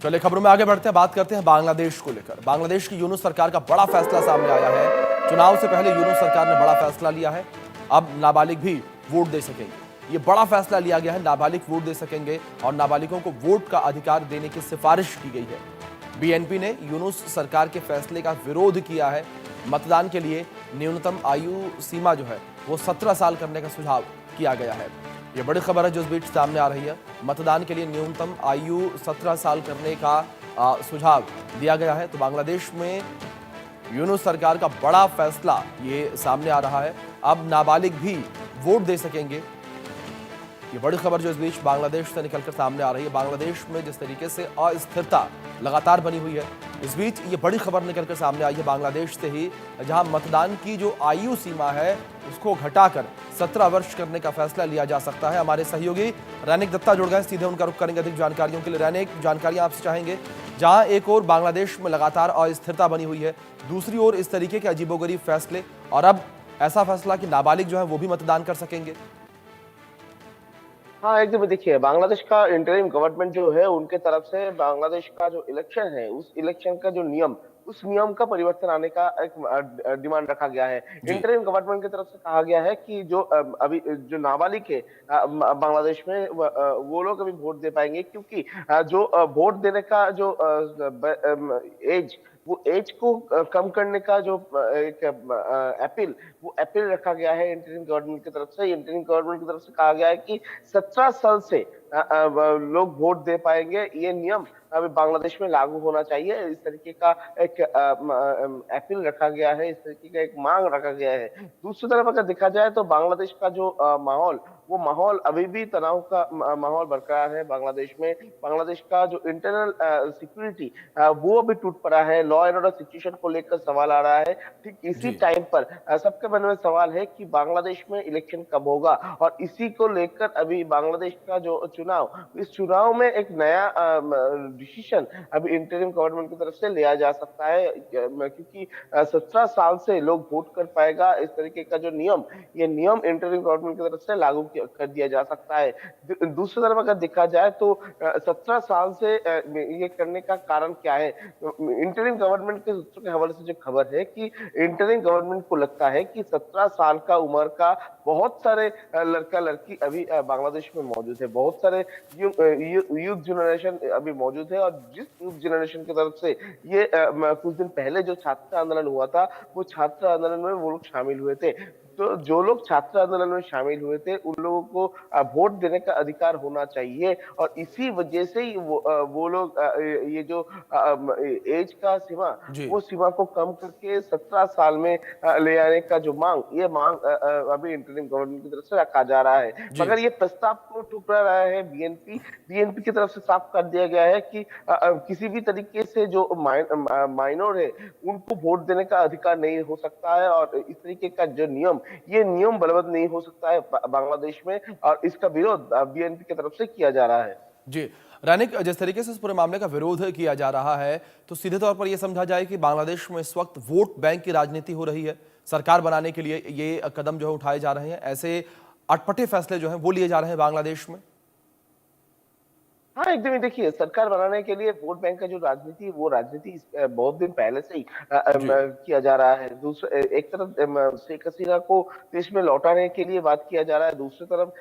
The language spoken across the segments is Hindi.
चलिए खबरों में आगे बढ़ते हैं, बात करते हैं बांग्लादेश को लेकर। बांग्लादेश की यूनुस सरकार का बड़ा फैसला सामने आया है। चुनाव से पहले यूनुस सरकार ने बड़ा फैसला लिया है, अब नाबालिग भी वोट दे सकेंगे। ये बड़ा फैसला लिया गया है, नाबालिग वोट दे सकेंगे और नाबालिगों को वोट का अधिकार देने की सिफारिश की गई है। बीएनपी ने यूनुस सरकार के फैसले का विरोध किया है। मतदान के लिए न्यूनतम आयु सीमा जो है वो 17 साल करने का सुझाव किया गया है। ये बड़ी खबर है जो इस बीच सामने आ रही है। मतदान के लिए न्यूनतम आयु 17 साल करने का सुझाव दिया गया है। तो बांग्लादेश में यूनुस सरकार का बड़ा फैसला ये सामने आ रहा है, अब नाबालिग भी वोट दे सकेंगे। ये बड़ी खबर जो इस बीच बांग्लादेश से निकलकर सामने आ रही है। बांग्लादेश में जिस तरीके से अस्थिरता लगातार बनी हुई है, इस बीच ये बड़ी खबर निकलकर सामने आई है बांग्लादेश से ही, जहां मतदान की जो आयु सीमा है उसको घटाकर 17 वर्ष करने का फैसला लिया जा सकता है। हमारे सहयोगी रैनिक दत्ता जुड़ गए, सीधे उनका रुख करेंगे अधिक जानकारियों के लिए। रैनिक, जानकारियां आपसे चाहेंगे, जहां एक और बांग्लादेश में लगातार अस्थिरता बनी हुई है, दूसरी ओर इस तरीके के अजीबोगरीब फैसले, और अब ऐसा फैसला कि नाबालिग जो है वो भी मतदान कर सकेंगे। हाँ, एकदम देखिए, बांग्लादेश का इंटरिम गवर्नमेंट जो है उनके तरफ से बांग्लादेश का जो इलेक्शन है उस इलेक्शन का जो नियम उस नियम का परिवर्तन आने का एक डिमांड रखा गया है। जी इंटरिम गवर्नमेंट की तरफ से कहा गया है कि जो अभी जो नाबालिग है बांग्लादेश में वो लोग अभी वोट दे पाएंगे, क्योंकि जो वोट देने का जो एज वो एज को कम करने का जो एक अपील वो अपील रखा गया है इंटरिम गवर्नमेंट की तरफ से। इंटरिम गवर्नमेंट की तरफ से कहा गया है कि 17 साल से लोग वोट दे पाएंगे, ये नियम अभी बांग्लादेश में लागू होना चाहिए। इस तरीके का एक अपील रखा गया है, इस तरीके का एक मांग रखा गया है। दूसरी तरफ अगर देखा जाए तो बांग्लादेश का जो माहौल वो माहौल अभी भी तनाव का माहौल बरकरार है बांग्लादेश में। बांग्लादेश का जो इंटरनल सिक्योरिटी वो अभी टूट पड़ा है। लॉ एंड ऑर्डर सिचुएशन को लेकर सवाल आ रहा है। ठीक इसी जी टाइम पर सबके मन में सवाल है कि बांग्लादेश में इलेक्शन कब होगा, और इसी को लेकर अभी बांग्लादेश का जो चुनाव, इस चुनाव में एक नया डिसीजन अभी इंटरिम गवर्नमेंट की तरफ से लिया जा सकता है, क्योंकि 17 साल से लोग वोट कर पाएगा इस तरीके का जो नियम, ये नियम इंटरिम गवर्नमेंट की तरफ से लागू कर दिया जा सकता है। दूसरी तरफ अगर देखा जाए तो 17 साल से ये करने का कारण क्या है। इंटरिम गवर्नमेंट के सूत्रों के हवाले से जो खबर है कि इंटरिम गवर्नमेंट को लगता है कि 17 साल का उम्र का बहुत सारे लड़का लड़की अभी बांग्लादेश में मौजूद है, बहुत सारे यूथ जनरेशन अभी मौजूद है। और जिस यूथ जनरेशन की तरफ से ये कुछ दिन पहले जो छात्र आंदोलन हुआ था, वो छात्र आंदोलन में वो लोग शामिल हुए थे। तो जो लोग छात्र आंदोलन में शामिल हुए थे उन लोगों को वोट देने का अधिकार होना चाहिए, और इसी वजह से ही वो लोग ये जो एज का सीमा जी वो सीमा को कम करके 17 साल में ले आने का जो मांग, ये मांग अभी इंटरिम गवर्नमेंट की तरफ से रखा जा रहा है। जी मगर ये प्रस्ताव को ठुकरा रहा है बीएनपी। बीएनपी की तरफ से साफ कर दिया गया है कि किसी भी तरीके से जो माइनर है उनको वोट देने का अधिकार नहीं हो सकता है, और इस तरीके का जो नियम, ये नियम बलवत्त नहीं हो सकता है बांग्लादेश में, और इसका विरोध बीएनपी की तरफ से किया जा रहा है। जी रैनिक, जिस तरीके से इस पूरे मामले का विरोध किया जा रहा है, तो सीधे तौर पर यह समझा जाए कि बांग्लादेश में इस वक्त वोट बैंक की राजनीति हो रही है। सरकार बनाने के लिए ये कदम जो है उठाए जा रहे हैं, ऐसे अटपटे फैसले जो हैं वो लिए जा रहे हैं बांग्लादेश में। हाँ, एकदम ही देखिए, सरकार बनाने के लिए वोट बैंक का जो राजनीति है, वो राजनीति बहुत दिन पहले से ही जी किया जा रहा है। दूसरे एक तरफ शेख हसीना को देश में लौटाने के लिए बात किया जा रहा है, दूसरी तरफ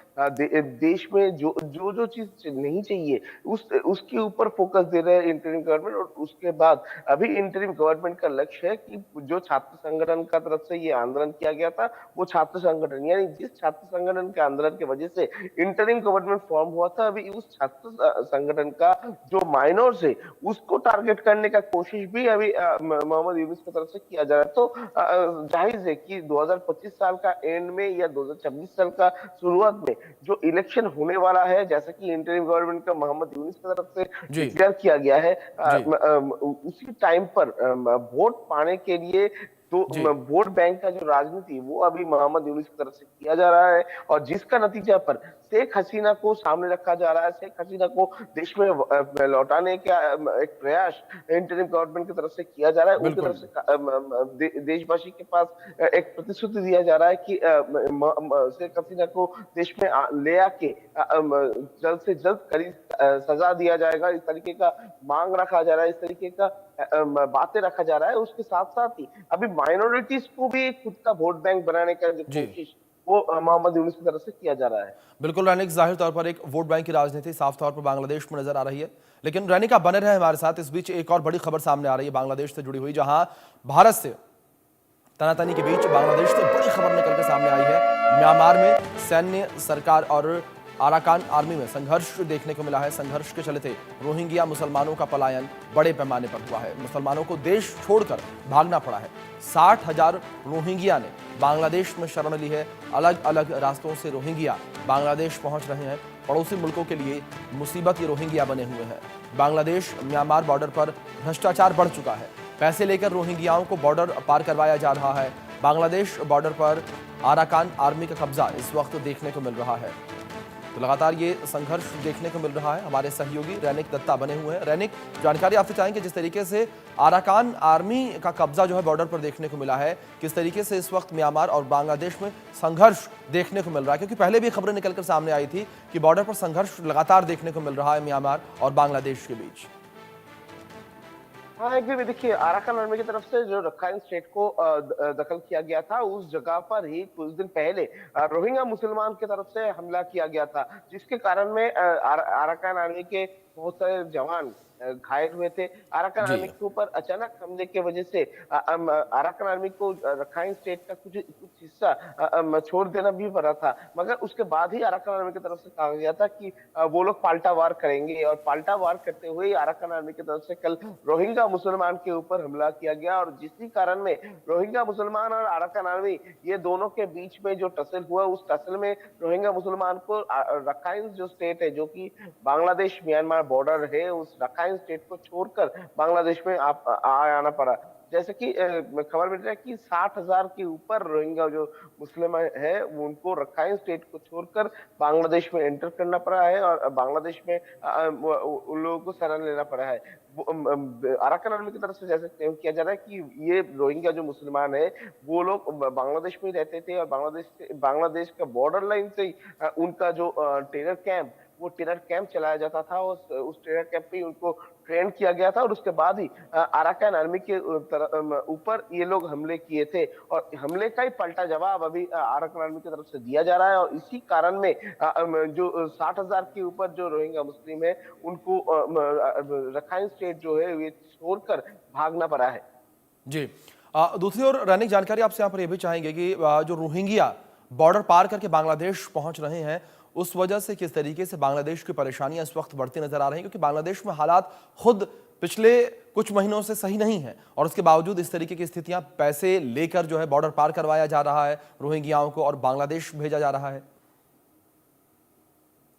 देश में जो जो जो चीज नहीं चाहिए उसके ऊपर फोकस दे रहे हैं इंटरिम गवर्नमेंट। और उसके बाद अभी इंटरिम गवर्नमेंट का लक्ष्य है कि जो छात्र संगठन का तरफ से ये आंदोलन किया गया था, वो छात्र संगठन, यानी जिस छात्र संगठन के आंदोलन की वजह से इंटरिम गवर्नमेंट फॉर्म हुआ था, अभी उस छात्र संगठन का जो माइनर्स है उसको टारगेट करने का कोशिश भी अभी मोहम्मद यूनुस की तरफ से किया जा रहा है। तो जाहिर है कि 2025 साल का एंड में या 2026 साल का शुरुआत में जो इलेक्शन होने वाला है, जैसा कि इंटरिम गवर्नमेंट का मोहम्मद यूनुस की तरफ से जी डिक्लेयर किया गया है, जी उसी टाइम पर वोट पाने के लिए तो जी वोट बैंक का जो राजनीति वो अभी मोहम्मद यूनुस की तरफ से किया जा रहा है, और जिसका नतीजा पर शेख हसीना को सामने रखा जा रहा है। शेख हसीना को देश में लौटाने का एक प्रयास इंटरिम गवर्नमेंट की तरफ से किया जा रहा है। उनकी तरफ बिल्कुल। से देशवासी के पास एक प्रतिश्रुति दिया जा रहा है कि शेख हसीना को देश में ले आके जल्द से जल्द कड़ी सजा दिया जाएगा। इस तरीके का मांग रखा जा रहा है, इस तरीके का बातें रखा जा रहा है। उसके साथ साथ ही अभी माइनॉरिटीज को भी खुद का वोट बैंक बनाने का जो जी, कोशिश वो मोहम्मद यूनुस की तरफ से किया जा रहा है। बिल्कुल रैनिक, जाहिर तौर पर एक वोट बैंक की राजनीति साफ तौर पर बांग्लादेश में नजर आ रही है। लेकिन रैनिक, आप बने रहे हमारे साथ। इस बीच एक और बड़ी खबर सामने आ रही है बांग्लादेश से जुड़ी हुई, जहां भारत से तनातनी के बीच बांग्लादेश से बड़ी खबर निकल के सामने आई है। म्यांमार में सैन्य सरकार और अराकान आर्मी में संघर्ष देखने को मिला है। संघर्ष के चलते रोहिंग्या मुसलमानों का पलायन बड़े पैमाने पर हुआ है। मुसलमानों को देश छोड़कर भागना पड़ा है। 60,000 रोहिंग्या ने बांग्लादेश में शरण ली है। अलग अलग रास्तों से रोहिंग्या बांग्लादेश पहुंच रहे हैं। पड़ोसी मुल्कों के लिए मुसीबत ये रोहिंग्या बने हुए हैं। बांग्लादेश म्यांमार बॉर्डर पर भ्रष्टाचार बढ़ चुका है। पैसे लेकर रोहिंग्याओं को बॉर्डर पार करवाया जा रहा है। बांग्लादेश बॉर्डर पर अराकान आर्मी का कब्जा इस वक्त देखने को मिल रहा है। तो लगातार ये संघर्ष देखने को मिल रहा है। हमारे सहयोगी रैनिक दत्ता बने हुए हैं। रैनिक, जानकारी आपसे चाहेंगे, जिस तरीके से अराकान आर्मी का कब्जा जो है बॉर्डर पर देखने को मिला है, किस तरीके से इस वक्त म्यांमार और बांग्लादेश में संघर्ष देखने को मिल रहा है? क्योंकि पहले भी खबरें निकलकर सामने आई थी कि बॉर्डर पर संघर्ष लगातार देखने को मिल रहा है म्यांमार और बांग्लादेश के बीच। हाँ, एक भी देखिए, अराकान आर्मी की तरफ से जो रखाइन स्टेट को दखल किया गया था, उस जगह पर ही कुछ दिन पहले रोहिंग्या मुसलमान की तरफ से हमला किया गया था, जिसके कारण में अराकान आर्मी के बहुत सारे जवान घायल हुए थे। अराकान जी, आर्मी के ऊपर अचानक हमले की वजह से अराकान आर्मी को रखाइन स्टेट का कुछ कुछ हिस्सा छोड़ देना भी पड़ा था। मगर उसके बाद ही अराकान आर्मी की तरफ से कहा गया था कि वो लोग पाल्टा वार करेंगे, और पाल्टा वार करते हुए अराकान आर्मी की तरफ से कल रोहिंग्या मुसलमान के ऊपर हमला किया गया। और जिसके कारण में रोहिंग्या मुसलमान और अराकान आर्मी, ये दोनों के बीच में जो टसल हुआ, उस टसल में रोहिंग्या मुसलमान को रखाइन जो स्टेट है, जो कि बांग्लादेश म्यांमार बॉर्डर है, उस रखाइन स्टेट को छोड़कर बांग्लादेश में आना पड़ा। जैसे कि खबर मिल रहा है कि 60,000 के ऊपर रोहिंग्या जो मुस्लिम है, उनको रखाइन स्टेट को छोड़कर बांग्लादेश में एंटर करना पड़ा है, और बांग्लादेश में उन लोगों को शरण लेना पड़ा है। अराकान आर्मी की तरफ से जैसे क्लेम किया जा रहा है कि ये रोहिंग्या जो मुसलमान है, वो लोग बांग्लादेश में रहते थे, और बांग्लादेश का बॉर्डर लाइन से ही उनका जो टेरर कैंप, वो टेरर कैंप चलाया जाता था। उस टेरर कैंप पे उनको ट्रेन किया गया था, और उसके बाद ही अराकान आर्मी के ऊपर ये लोग हमले किए थे, और हमले का ही पलटा जवाब अभी अराकान आर्मी की तरफ से दिया जा रहा है। और इसी कारण में जो 60,000 के ऊपर जो रोहिंग्या मुस्लिम है, उनको रखाइन स्टेट जो है ये छोड़कर भागना पड़ा है। जी। दूसरी ओर रैनिक, जानकारी आपसे यहाँ पर यह भी चाहेंगे कि जो रोहिंग्या बॉर्डर पार करके बांग्लादेश पहुंच रहे हैं, उस वजह से किस तरीके से बांग्लादेश की परेशानियां इस वक्त बढ़ती नजर आ रही हैं? क्योंकि बांग्लादेश में हालात खुद पिछले कुछ महीनों से सही नहीं है, और उसके बावजूद इस तरीके की स्थितियां, पैसे लेकर जो है बॉर्डर पार करवाया जा रहा है रोहिंग्याओं को और बांग्लादेश भेजा जा रहा है।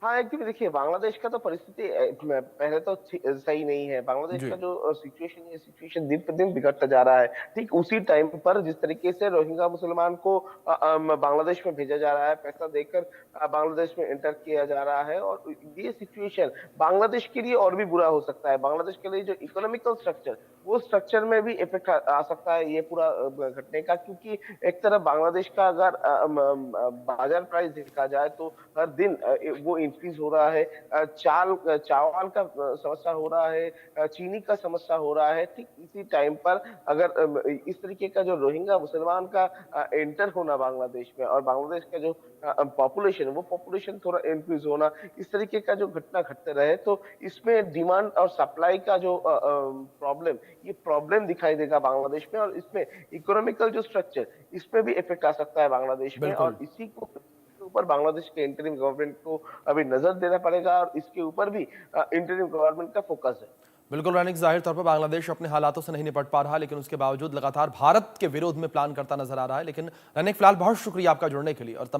हाँ, एकदम देखिए, बांग्लादेश का तो परिस्थिति पहले तो सही नहीं है। बांग्लादेश जी, का जो सिचुएशन है, सिचुएशन दिन पर दिन बिगड़ता जा रहा है। ठीक उसी टाइम पर जिस तरीके से रोहिंग्या मुसलमान को बांग्लादेश में भेजा जा रहा है, पैसा देकर बांग्लादेश में एंटर किया जा रहा है, और ये सिचुएशन बांग्लादेश के लिए और भी बुरा हो सकता है। बांग्लादेश के लिए जो इकोनॉमिकल स्ट्रक्चर, वो स्ट्रक्चर में भी इफेक्ट आ सकता है ये पूरा घटने का। क्योंकि एक तरफ बांग्लादेश का अगर बाजार प्राइस देखा जाए, तो हर दिन वो इंक्रीज हो रहा है। चावल का समस्या हो रहा है, चीनी का समस्या हो रहा है। ठीक इसी टाइम पर अगर इस तरीके का जो रोहिंग्या मुसलमान का एंटर होना बांग्लादेश में, और बांग्लादेश का जो पॉपुलेशन, वो पॉपुलेशन थोड़ा इंक्रीज होना, इस तरीके का जो घटना घटते रहे, तो इसमें डिमांड और सप्लाई का जो प्रॉब्लम, ये प्रॉब्लम दिखाई देगा बांग्लादेश में। और इसमें इकोनॉमिकल जो स्ट्रक्चर, इसमें भी इफेक्ट आ सकता है बांग्लादेश में। बिल्कुल। और इसी को ऊपर बांग्लादेश के इंटरिम गवर्नमेंट को अभी नजर देना पड़ेगा, और इसके ऊपर भी इंटरिम गवर्नमेंट का फोकस है। बिल्कुल रैनिक, जाहिर तौर पर बांग्लादेश अपने हालातों से नहीं निपट पा रहा, लेकिन उसके बावजूद लगातार भारत के विरोध में प्लान करता नजर आ रहा है। लेकिन रैनिक, फिलहाल बहुत शुक्रिया आपका जुड़ने के लिए, और